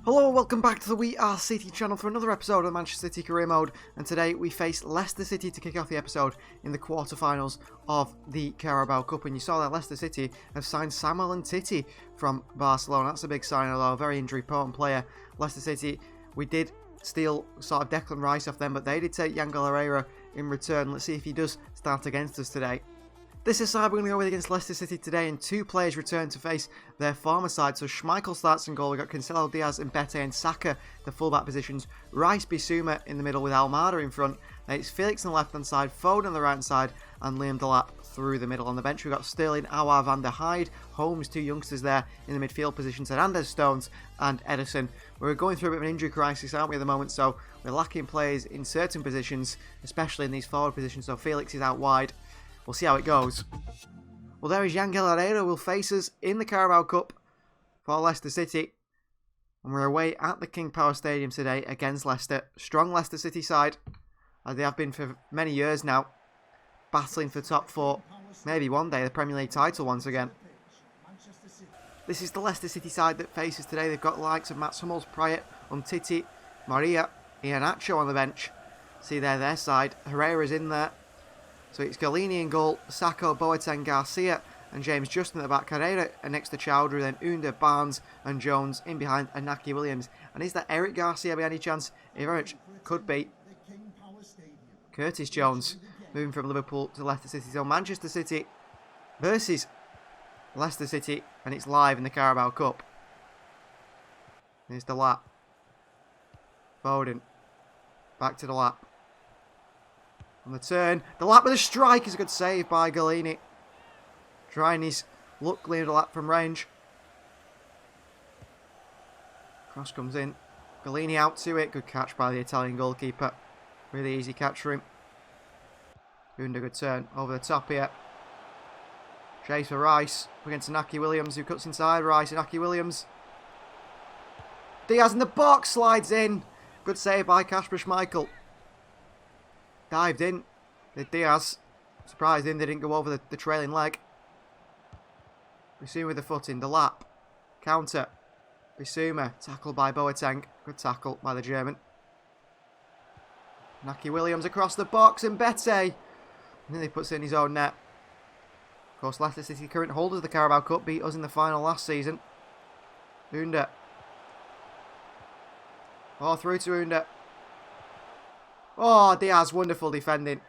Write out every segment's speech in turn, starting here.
Hello, welcome back to the We Are City channel for another episode of the Manchester City Career Mode, and today we face Leicester City to kick off the episode in the quarter-finals of the Carabao Cup. And you saw that Leicester City have signed Samuel and Titi from Barcelona. That's a big sign, although a very injury-prone player. Leicester City, we did steal sort of Declan Rice off them, but they did take Yangel Herrera in return. Let's see if he does start against us today. This is side we're going to go with against Leicester City today, and two players return to face their former side. So Schmeichel starts in goal. We've got Cancelo, Diaz, and Bete and Saka, the fullback positions. Rice, Bissouma in the middle with Almada in front. Then it's Felix on the left-hand side, Foden on the right-hand side, and Liam Delap through the middle. On the bench, we've got Sterling, Aouar, Van der Heide, Holmes, two youngsters there in the midfield positions, Hernandez, Stones, and Ederson. We're going through a bit of an injury crisis, aren't we, at the moment? So we're lacking players in certain positions, especially in these forward positions. So Felix is out wide. We'll see how it goes. Well, there is Yangel Herrera who will face us in the Carabao Cup for Leicester City. And we're away at the King Power Stadium today against Leicester. Strong Leicester City side, as they have been for many years now. Battling for top four. Maybe one day the Premier League title once again. This is the Leicester City side that faces today. They've got the likes of Mats Hummels, Pryor, Umtiti, Maria, Iheanacho on the bench. See there, their side. Herrera's in there. So it's Galini in goal, Sacco, Boateng, Garcia, and James Justin at the back. Herrera next to Chowdhury, then Under, Barnes, and Jones in behind, and Naki Williams. And is that Eric Garcia by any chance? If could be. Curtis Jones moving from Liverpool to Leicester City. So Manchester City versus Leicester City, and it's live in the Carabao Cup. Here's the lap. Foden. Back to the lap. On the turn, the lap with a strike is a good save by Galini. Trying his luck, leading the lap from range. Cross comes in. Galini out to it. Good catch by the Italian goalkeeper. Really easy catch for him. Doing a good turn over the top here. Chase for Rice. Against Naki Williams, who cuts inside. Rice and Naki Williams. Diaz in the box, slides in. Good save by Kasper Schmeichel. Dived in. The Diaz. Surprised him they didn't go over the trailing leg. Bissouma with the foot in. The lap. Counter. Bissouma. Tackled by Boateng. Good tackle by the German. Naki Williams across the box, and Bete nearly puts it in his own net. Of course, Leicester City, current holders of the Carabao Cup, beat us in the final last season. Under. Oh, through to Under. Oh, Diaz, wonderful defending.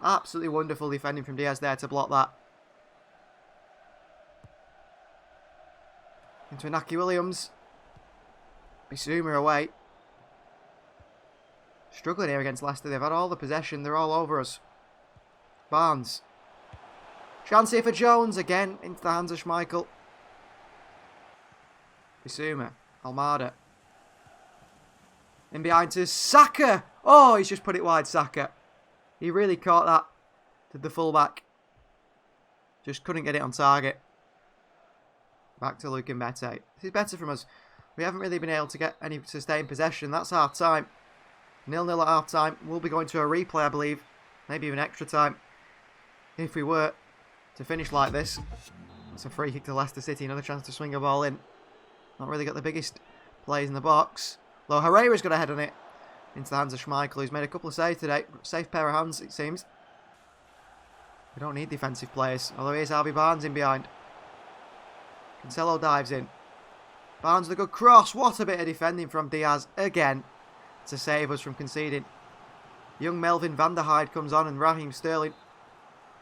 Absolutely wonderful defending from Diaz there to block that. Into Naki Williams. Bissouma away. Struggling here against Leicester. They've had all the possession. They're all over us. Barnes. Chance here for Jones. Again, into the hands of Schmeichel. Bissouma. Almada. In behind to Saka. Oh, he's just put it wide, Saka. He really caught that to the fullback. Just couldn't get it on target. Back to Luke and Bete. This is better from us. We haven't really been able to get any sustained possession. That's half time. 0-0 at half time. We'll be going to a replay, I believe. Maybe even extra time. If we were to finish like this. It's a free kick to Leicester City. Another chance to swing a ball in. Not really got the biggest plays in the box. Though Herrera's got a head on it. Into the hands of Schmeichel, who's made a couple of saves today. Safe pair of hands, it seems. We don't need defensive players. Although here's Harvey Barnes in behind. Cancelo dives in. Barnes with a good cross. What a bit of defending from Diaz again to save us from conceding. Young Melvin Van der Heide comes on, and Raheem Sterling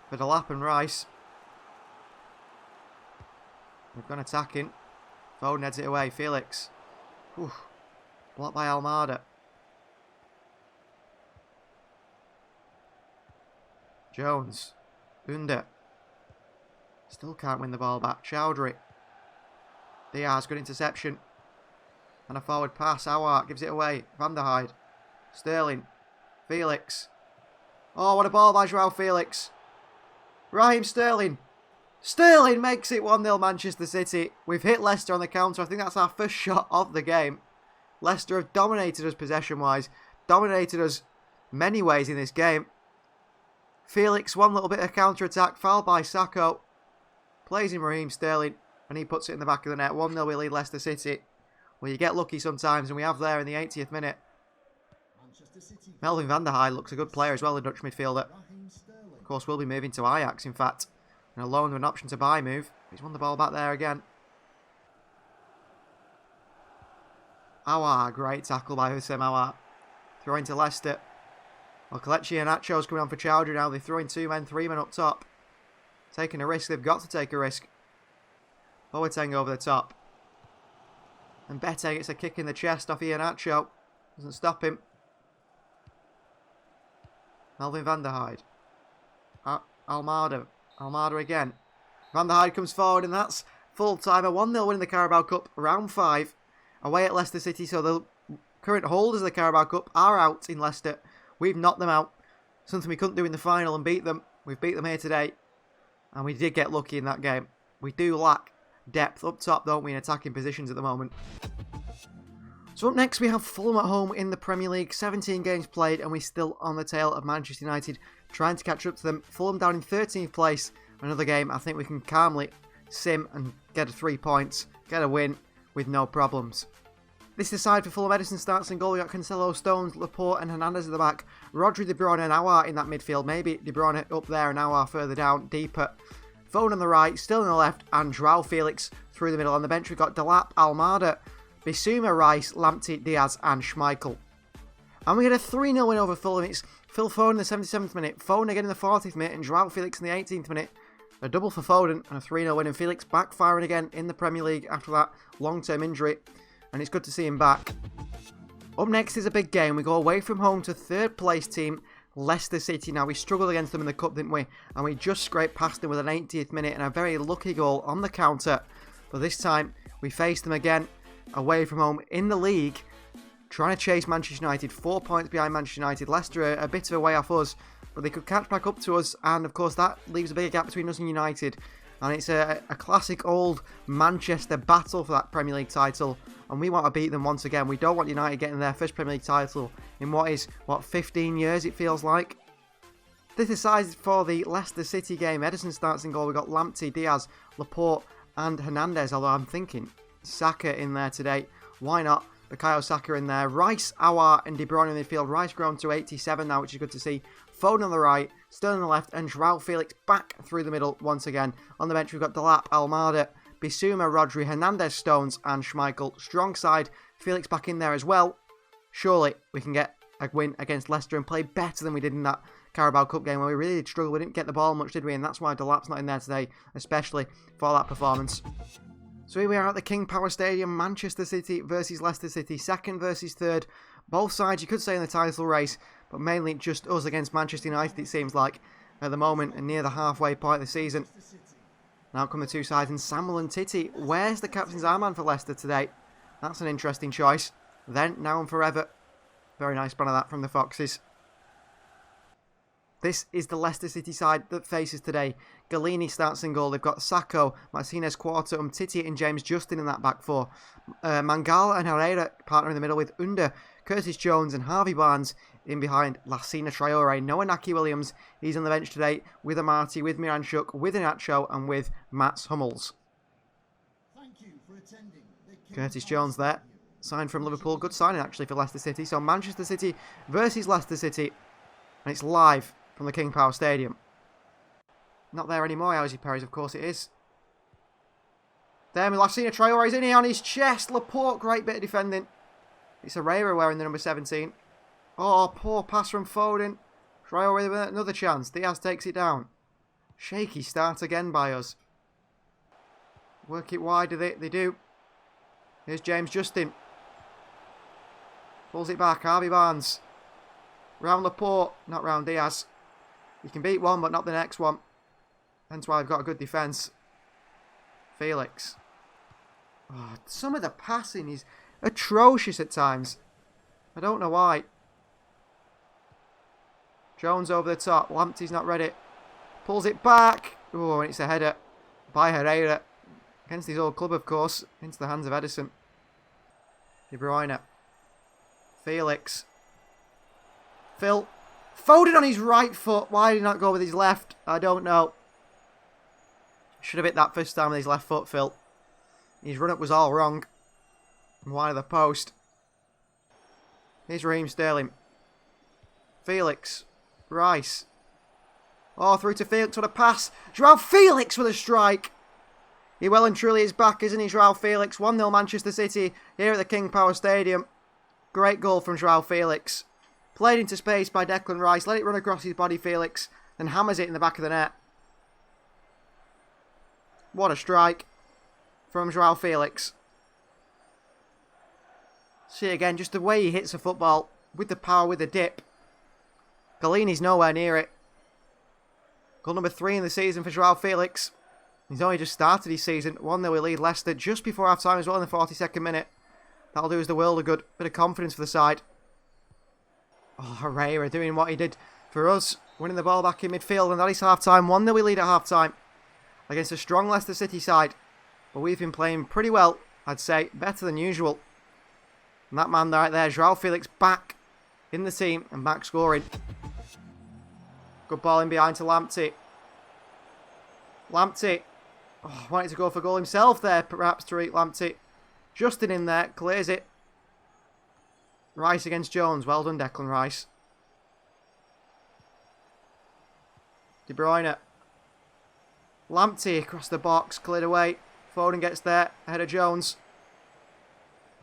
for the lap and Rice. They've gone attacking. Foden heads it away. Felix. Whew. Blocked by Almada. Jones. Under. Still can't win the ball back. Chowdhury. Diaz, good interception. And a forward pass. Aouar gives it away. Van der Heide. Sterling. Felix. Oh, what a ball by Joao Felix. Raheem Sterling. Sterling makes it 1-0 Manchester City. We've hit Leicester on the counter. I think that's our first shot of the game. Leicester have dominated us possession-wise. Dominated us many ways in this game. Felix, one little bit of counter-attack. Foul by Sacco. Plays in Raheem Sterling. And he puts it in the back of the net. 1-0 we lead Leicester City. Well, you get lucky sometimes, and we have there in the 80th minute. Melvin van der Heijden looks a good player as well, the Dutch midfielder. Of course, we'll be moving to Ajax, in fact. And a loan with an option to buy move. He's won the ball back there again. Aouar, great tackle by Hussein Aouar. Throwing to Leicester. Well, Kelechi and Nacho's coming on for Chowdhury now. They throw in 2 men, 3 men up top. Taking a risk. They've got to take a risk. Boateng over the top. And Bete gets a kick in the chest off Iheanacho. Doesn't stop him. Melvin van der Heijden. Almada. Almada again. Van der Heijden comes forward, and that's full time. A 1-0 win in the Carabao Cup, round 5. Away at Leicester City, so the current holders of the Carabao Cup are out in Leicester. We've knocked them out. Something we couldn't do in the final and beat them. We've beat them here today. And we did get lucky in that game. We do lack depth up top, don't we, in attacking positions at the moment. So up next we have Fulham at home in the Premier League. 17 games played and we're still on the tail of Manchester United, trying to catch up to them. Fulham down in 13th place. Another game I think we can calmly sim and get 3 points, get a win with no problems. This is the side for Fulham. Ederson starts in goal. We got Cancelo, Stones, Laporte and Hernandez at the back. Rodri, De Bruyne and Aouar in that midfield. Maybe De Bruyne up there and Aouar further down, deeper. Foden on the right, still on the left, and Joao Felix through the middle. On the bench we've got Delap, Almada, Bissouma, Rice, Lamptey, Diaz and Schmeichel. And we get a 3-0 win over Fulham. It's Phil Foden in the 77th minute, Foden again in the 40th minute, and Joao Felix in the 18th minute. A double for Foden and a 3-0 win, and Felix backfiring again in the Premier League after that long-term injury. And it's good to see him back. Up next is a big game. We go away from home to third place team Leicester City. Now, we struggled against them in the Cup, didn't we? And we just scraped past them with an 80th minute and a very lucky goal on the counter. But this time, we faced them again away from home in the league, trying to chase Manchester United. 4 points behind Manchester United. Leicester a bit of a way off us, but they could catch back up to us. And, of course, that leaves a bigger gap between us and United. And it's a classic old Manchester battle for that Premier League title. And we want to beat them once again. We don't want United getting their first Premier League title in what is, 15 years it feels like. This is sized for the Leicester City game. Ederson starts in goal. We've got Lamptey, Diaz, Laporte and Hernandez. Although I'm thinking Saka in there today. Why not? Bukayo Saka in there. Rice, Aouar and De Bruyne in the midfield. Rice grown to 87 now, which is good to see. Foden on the right, Sterling on the left, and Joao Felix back through the middle once again. On the bench, we've got Delap, Almada, Bissouma, Rodri, Hernandez, Stones, and Schmeichel. Strong side. Felix back in there as well. Surely we can get a win against Leicester and play better than we did in that Carabao Cup game where we really did struggle. We didn't get the ball much, did we? And that's why Delap's not in there today, especially for that performance. So here we are at the King Power Stadium, Manchester City versus Leicester City, second versus third. Both sides, you could say, in the title race, but mainly just us against Manchester United, it seems like, at the moment, and near the halfway point of the season. Now come the two sides, and Samuel and Titi. Where's the captain's armband for Leicester today? That's an interesting choice. Then, now and forever. Very nice banner that from the Foxes. This is the Leicester City side that faces today. Galini starts in goal. They've got Sacco, Martinez, Quarto, Titi and James Justin in that back four. Mangala and Herrera partner in the middle with Under, Curtis Jones and Harvey Barnes in behind Lassina Traore. No Inaki Williams. He's on the bench today with Amati, with Miranchuk, with Inacho and with Mats Hummels. Curtis Jones there. Signed from Liverpool. Good signing actually for Leicester City. So Manchester City versus Leicester City. And it's live from the King Power Stadium. Not there anymore, Alzi Perez, of course it is. There, Lassina Traore's in here on his chest. Laporte, great bit of defending. It's Herrera wearing the number 17. Oh, poor pass from Foden. Traore with another chance. Diaz takes it down. Shaky start again by us. Work it wide, they do. Here's James Justin. Pulls it back, Harvey Barnes. Round Laporte, not round Diaz. You can beat one, but not the next one. Hence why I've got a good defence. Felix. Oh, some of the passing is atrocious at times. I don't know why. Jones over the top. Lamptey's not ready. Pulls it back. Oh, and it's a header by Herrera. Against his old club, of course. Into the hands of Ederson. De Bruyne. Felix. Phil. Foden on his right foot. Why did he not go with his left? I don't know. Should have hit that first time with his left foot, Phil. His run-up was all wrong. Wide of the post. Here's Raheem Sterling. Felix. Rice. Oh, through to Felix with a pass. Joao Felix with a strike. He well and truly is back, isn't he, Joao Felix? 1-0 Manchester City here at the King Power Stadium. Great goal from Joao Felix. Played into space by Declan Rice. Let it run across his body, Felix. Then hammers it in the back of the net. What a strike from Joao Felix. See again, just the way he hits the football. With the power, with the dip. Galini's nowhere near it. Goal number 3 in the season for Joao Felix. He's only just started his season. 1-0 we lead Leicester just before half time as well in the 42nd minute. That'll do us the world of good. Bit of confidence for the side. Oh, Herrera doing what he did for us. Winning the ball back in midfield, and that is half time. 1-0 we lead at half time against a strong Leicester City side. But we've been playing pretty well, I'd say. Better than usual. And that man right there, Joao Felix, back in the team and back scoring. Good ball in behind to Lamptey. Lamptey. Oh, wanted to go for goal himself there, perhaps, Tariq Lamptey. Justin in there, clears it. Rice against Jones. Well done, Declan Rice. De Bruyne. Lamptey across the box, cleared away. Foden gets there, ahead of Jones.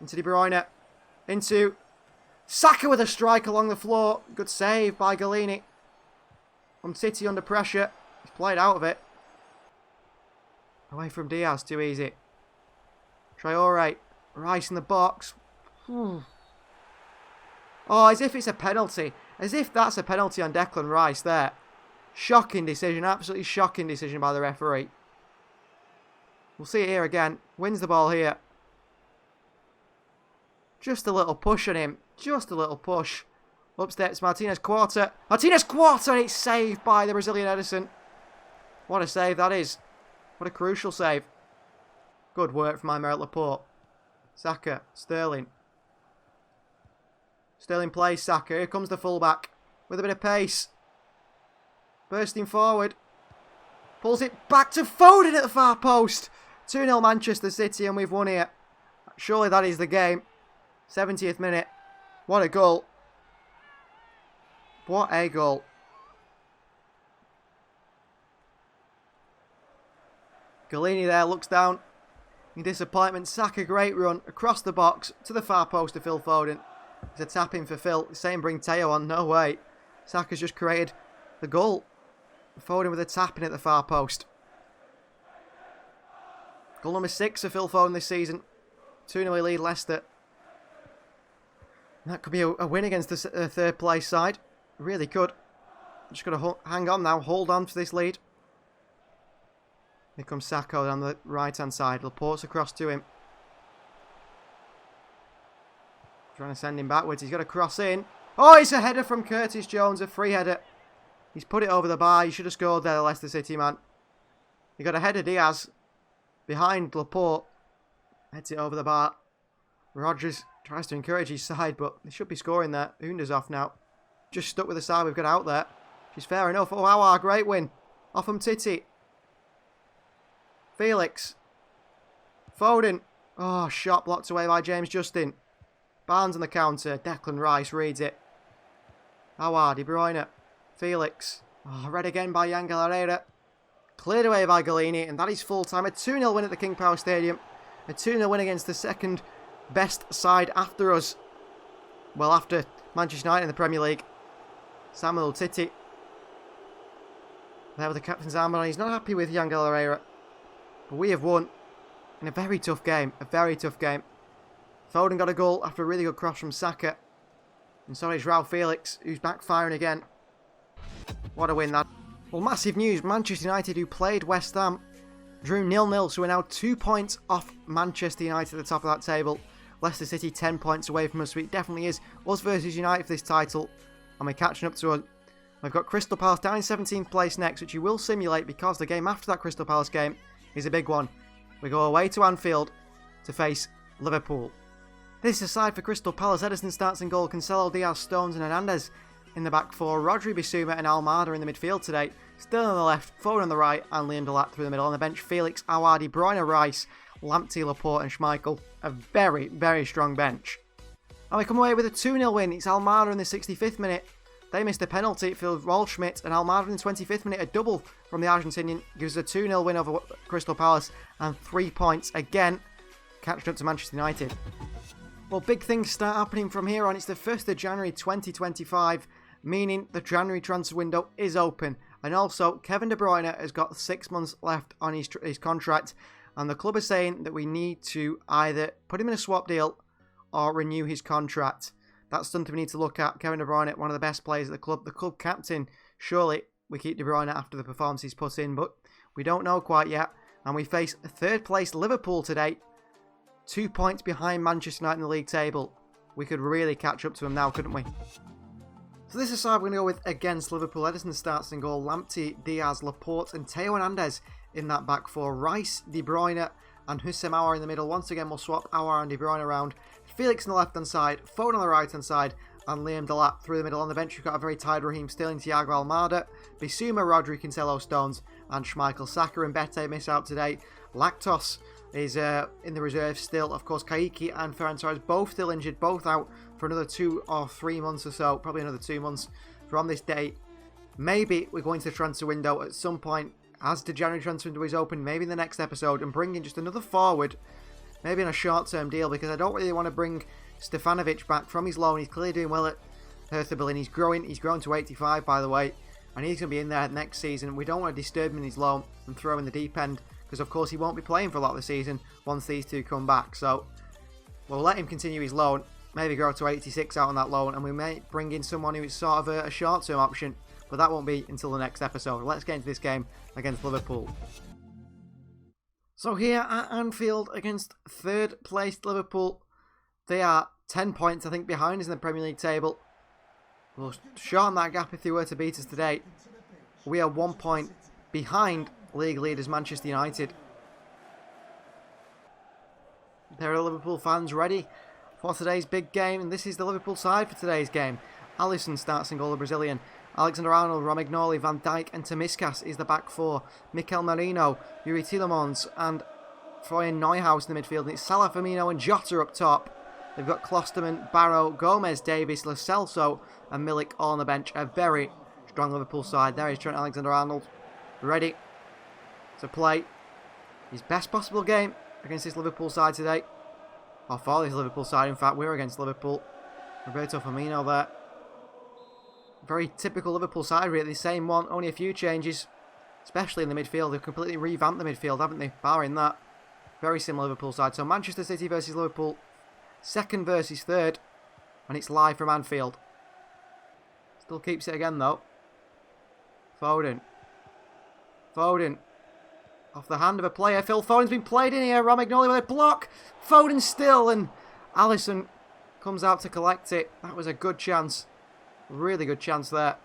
Into De Bruyne. Into Saka with a strike along the floor. Good save by Galini. City under pressure. He's played out of it. Away from Diaz, too easy. Traore. Rice in the box. Oh, as if it's a penalty. As if that's a penalty on Declan Rice there. Shocking decision. Absolutely shocking decision by the referee. We'll see it here again. Wins the ball here. Just a little push on him. Just a little push. Up steps Martinez Quarta. Martinez Quarta! It's saved by the Brazilian Edison. What a save that is. What a crucial save. Good work from Aymeric Laporte. Saka. Sterling. Sterling plays Saka. Here comes the fullback. With a bit of pace. Bursting forward. Pulls it back to Foden at the far post. 2-0 Manchester City, and we've won here. Surely that is the game. 70th minute. What a goal. What a goal. Galini there looks down in disappointment. Saka, great run across the box to the far post to Phil Foden. It's a tap in for Phil. Saying bring Teo on. No way. Saka's just created the goal. Foden with a tap in at the far post. Goal number 6 for Phil Foden this season. 2-0 lead Leicester. And that could be a win against the third place side. Really could. Just got to hang on now. Hold on to this lead. Here comes Sacco down the right hand side. Laporte's across to him. Trying to send him backwards. He's got to cross in. Oh, it's a header from Curtis Jones. A free header. He's put it over the bar. He should have scored there, the Leicester City man. He got a header Diaz. Behind Laporte. Heads it over the bar. Rodgers tries to encourage his side, but they should be scoring there. Hunder's off now. Just stuck with the side we've got out there. Which is fair enough. Oh, wow, great win. Off from Titi. Felix. Foden. Oh, shot blocked away by James Justin. Barnes on the counter. Declan Rice reads it. Aouar, De Bruyne. Felix. Oh, read again by Yangel Herrera. Cleared away by Galini, and that is full time. A 2-0 win at the King Power Stadium. A 2-0 win against the second best side after us. Well, after Manchester United in the Premier League. Samuel Titi. There with the captain's armband on. He's not happy with Yangel Herrera. But we have won in a very tough game. A very tough game. Foden got a goal after a really good cross from Saka. And so is Joao Felix, who's back firing again. What a win that. Well, massive news. Manchester United, who played West Ham, drew 0-0. So we're now 2 points off Manchester United at the top of that table. Leicester City 10 points away from us. So it definitely is us versus United for this title. And we're catching up to us. We've got Crystal Palace down in 17th place next, which you will simulate because the game after that Crystal Palace game is a big one. We go away to Anfield to face Liverpool. This is a side for Crystal Palace. Ederson starts in goal. Cancelo, Diaz, Stones and Hernandez in the back four. Rodri, Bissouma and Almada in the midfield today. Sterling on the left, Foden on the right and Liam Delap through the middle. On the bench, Felix, Aouar, De Bruyne, Rice, Lamptey, Laporte and Schmeichel. A very, very strong bench. And we come away with a 2-0 win. It's Almada in the 65th minute. They missed a penalty for Waldschmidt, and Almada in the 25th minute, a double from the Argentinian, gives us a 2-0 win over Crystal Palace and 3 points again, catching up to Manchester United. Well, big things start happening from here on. It's the 1st of January 2025, meaning the January transfer window is open. And also, Kevin De Bruyne has got 6 months left on his contract, and the club is saying that we need to either put him in a swap deal or renew his contract. That's something we need to look at. Kevin De Bruyne, one of the best players at the club captain. Surely we keep De Bruyne after the performance he's put in, but we don't know quite yet. And we face third place Liverpool today, 2 points behind Manchester United in the league table. We could really catch up to them now, couldn't we? So this is side we're going to go with against Liverpool. Ederson starts in goal. Lamptey, Diaz, Laporte and Theo Hernandez in that back four. Rice, De Bruyne and Hussein Aouar in the middle. Once again, we'll swap Aouar and De Bruyne around. Felix on the left-hand side, Foden on the right-hand side, and Liam Delap through the middle. On the bench, we've got a very tired Raheem Sterling, Thiago Almada, Bissouma, Rodri, Cancelo, Stones, and Schmeichel. Saka and Bete miss out today. Lactos is in the reserve still. Of course, Kaiki and Ferran Torres both still injured, both out for another 2 or 3 months or so, probably another 2 months from this date. Maybe we're going to the transfer window at some point, as the January transfer window is open, maybe in the next episode, and bring in just another forward, maybe in a short-term deal, because I don't really want to bring Stefanovic back from his loan. He's clearly doing well at Hertha Berlin. He's grown to 85, by the way, and he's going to be in there next season. We don't want to disturb him in his loan and throw him in the deep end, because of course he won't be playing for a lot of the season once these two come back. So we'll let him continue his loan, maybe grow to 86 out on that loan, and we may bring in someone who is sort of a short-term option, but that won't be until the next episode. Let's get into this game against Liverpool. So here at Anfield against third placed Liverpool, they are 10 points I think behind us in the Premier League table. We'll shorten that gap if they were to beat us today. We are 1 point behind league leaders Manchester United. There are Liverpool fans ready for today's big game, and this is the Liverpool side for today's game. Alisson starts in goal, the Brazilian. Alexander-Arnold, Romagnoli, Van Dijk and Tomiskas is the back four. Mikel Merino, Yuri Tielemans and Florian Neuhaus in the midfield. And it's Salah, Firmino and Jota up top. They've got Klosterman, Barrow, Gomez, Davis, Lo Celso and Milik all on the bench. A very strong Liverpool side. There is Trent Alexander-Arnold, ready to play his best possible game against this Liverpool side today. Or for this Liverpool side, in fact, we're against Liverpool. Roberto Firmino there. Very typical Liverpool side, really. The same one, only a few changes, especially in the midfield. They've completely revamped the midfield, haven't they? Barring that, very similar Liverpool side. So Manchester City versus Liverpool, second versus third, and it's live from Anfield. Still keeps it again, though. Foden. Off the hand of a player. Phil Foden's been played in here. Romagnoli with a block. Foden still, and Alisson comes out to collect it. That was a good chance. Really good chance there.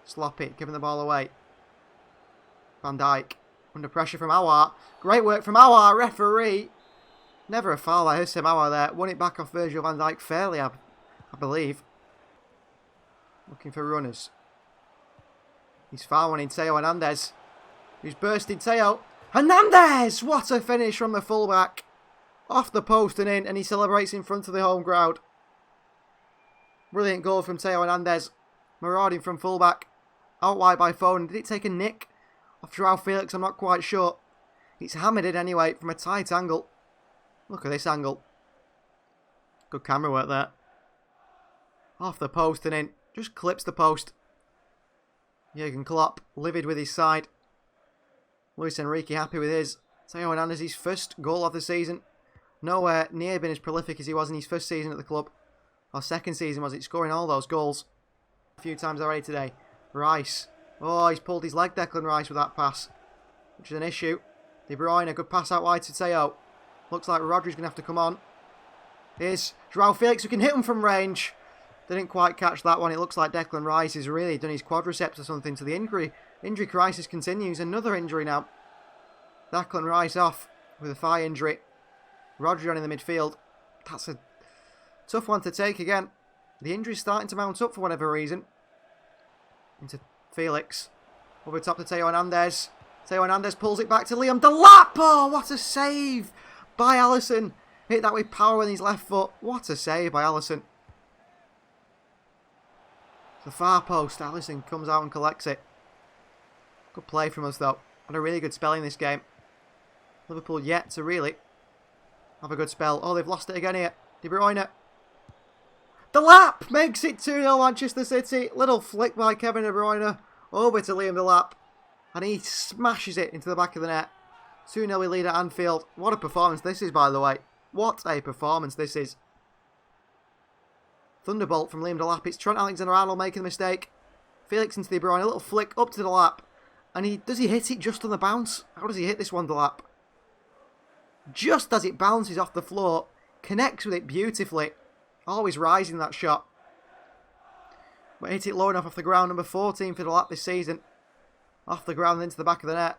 Sloppy, giving the ball away. Van Dijk, under pressure from Aouar. Great work from Aouar, referee. Never a foul like Hussein Aouar there. Won it back off Virgil van Dijk fairly, I believe. Looking for runners. He's foul one in Theo Hernandez. Who's bursting Theo. Hernandez! What a finish from the fullback. Off the post and in, and he celebrates in front of the home crowd. Brilliant goal from Theo Hernandez. Marauding from fullback. Out wide by Foden. Did it take a nick off Joao Felix? I'm not quite sure. It's hammered in anyway from a tight angle. Look at this angle. Good camera work there. Off the post and in. Just clips the post. Jurgen Klopp livid with his side. Luis Enrique happy with his. Theo Hernandez, his first goal of the season. Nowhere near been as prolific as he was in his first season at the club. Or second season was it, scoring all those goals a few times already today. Rice. Oh, he's pulled his leg, Declan Rice, with that pass, which is an issue. De Bruyne, a good pass out wide to Theo. Looks like Rodri's going to have to come on. Here's Joao Felix, who can hit him from range. Didn't quite catch that one. It looks like Declan Rice has really done his quadriceps or something to the injury. Injury crisis continues. Another injury now. Declan Rice off with a thigh injury. Rodri on in the midfield. That's a tough one to take again. The injury's starting to mount up for whatever reason. Into Felix. Over top to Theo Hernandez. Theo Hernandez pulls it back to Liam Delap. Oh, what a save by Alisson. Hit that with power with his left foot. What a save by Alisson. The far post. Alisson comes out and collects it. Good play from us though. Had a really good spell in this game. Liverpool yet to really have a good spell. Oh, they've lost it again here. De Bruyne. The lap makes it 2-0 Manchester City. Little flick by Kevin De Bruyne over to Liam Delap. And he smashes it into the back of the net. 2-0 we lead at Anfield. What a performance this is, by the way. What a performance this is. Thunderbolt from Liam Delap. It's Trent Alexander-Arnold making the mistake. Felix into De Bruyne. A little flick up to Delap. And does he hit it just on the bounce? How does he hit this one, Delap? Just as it bounces off the floor. Connects with it beautifully. Always rising that shot. But hit it low enough off the ground. Number 14 for Delap this season. Off the ground and into the back of the net.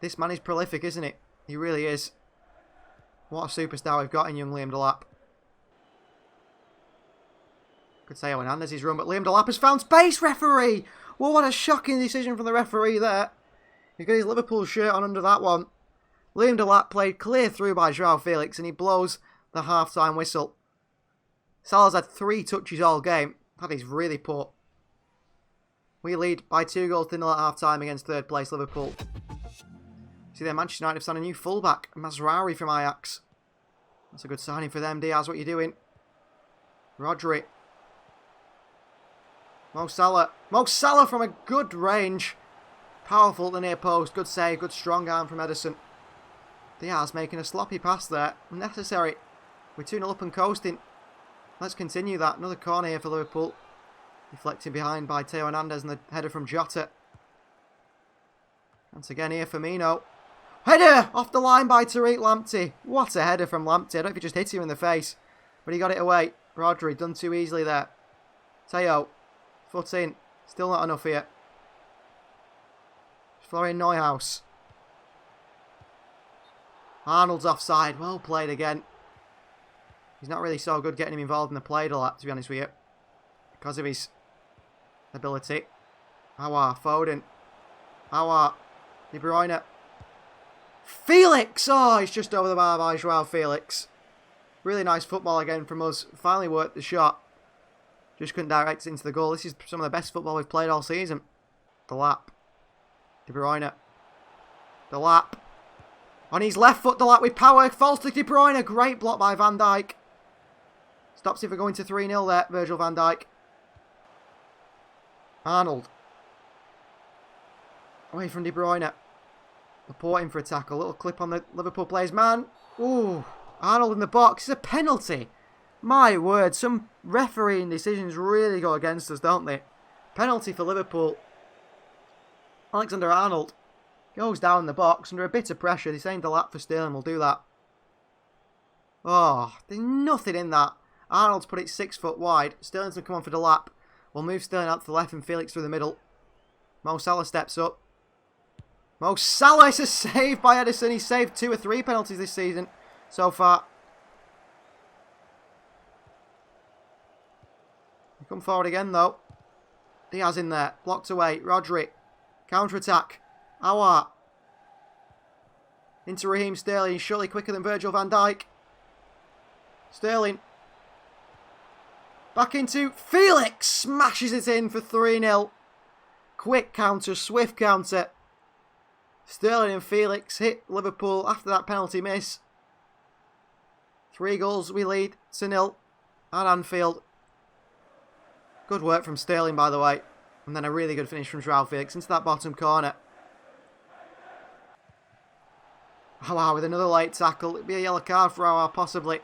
This man is prolific, isn't it? He really is. What a superstar we've got in young Liam Delap. Could say Hernandez's run, but Liam Delap has found space, referee! Well, what a shocking decision from the referee there. He's got his Liverpool shirt on under that one. Liam Delap played clear through by Joao Felix and he blows the half-time whistle. Salah's had 3 touches all game. That is really poor. We lead by 2 goals to 0 at half-time against third place Liverpool. See there, Manchester United have signed a new fullback, Mazraoui from Ajax. That's a good signing for them. Diaz, what are you doing? Rodri. Mo Salah. Mo Salah from a good range. Powerful at the near post. Good save. Good strong arm from Ederson. Diaz making a sloppy pass there. Unnecessary. We're 2-0 up and coasting. Let's continue that. Another corner here for Liverpool. Deflected behind by Theo Hernandez and the header from Jota. Once again here, Firmino. Header off the line by Tariq Lamptey. What a header from Lamptey. I don't know if he just hit him in the face, but he got it away. Rodri done too easily there. Theo. Foot in. Still not enough here. Florian Neuhaus. Arnold's offside. Well played again. He's not really so good getting him involved in the play a lot, to be honest with you. Because of his ability. Aouar, Foden. Aouar. De Bruyne. Felix! Oh, he's just over the bar by Joao Felix. Really nice football again from us. Finally worked the shot. Just couldn't direct it into the goal. This is some of the best football we've played all season. Delap. De Bruyne. Delap. On his left foot, Delap with power. Falls to De Bruyne. Great block by Van Dijk. Stops it for going to 3-0 there, Virgil van Dijk. Arnold. Away from De Bruyne. Reporting for a tackle. Little clip on the Liverpool player's man. Ooh. Arnold in the box. It's a penalty. My word. Some refereeing decisions really go against us, don't they? Penalty for Liverpool. Alexander-Arnold goes down in the box under a bit of pressure. They're saying Delap for Sterling will do that. Oh, there's nothing in that. Arnold's put it 6 foot wide. Sterling's going to come on for Delap. We'll move Sterling out to the left and Felix through the middle. Mo Salah steps up. Mo Salah, it's a save by Ederson. He's saved 2 or 3 penalties this season so far. He come forward again though. Diaz in there. Blocked away. Rodri. Counter-attack. Aouar. Into Raheem Sterling. He's surely quicker than Virgil van Dijk. Sterling. Back into Felix. Smashes it in for 3-0. Quick counter. Swift counter. Sterling and Felix hit Liverpool after that penalty miss. 3 goals we lead to 0 at Anfield. Good work from Sterling, by the way. And then a really good finish from Joao Felix into that bottom corner. Aouar with another late tackle. It'd be a yellow card for Aouar, possibly.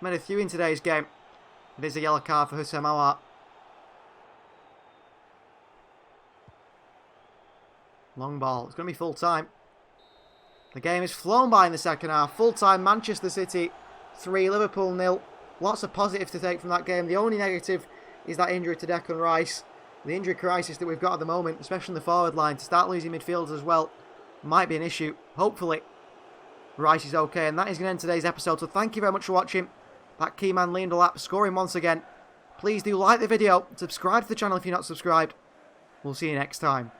Made a few in today's game. It is a yellow card for Houssem Aouar. Long ball. It's going to be full time. The game is flown by in the second half. Full time, Manchester City 3, Liverpool 0. Lots of positives to take from that game. The only negative is that injury to Declan Rice. The injury crisis that we've got at the moment, especially in the forward line, to start losing midfielders as well, might be an issue. Hopefully, Rice is okay. And that is going to end today's episode. So thank you very much for watching. That key man, Liam Delap, scoring once again. Please do like the video. Subscribe to the channel if you're not subscribed. We'll see you next time.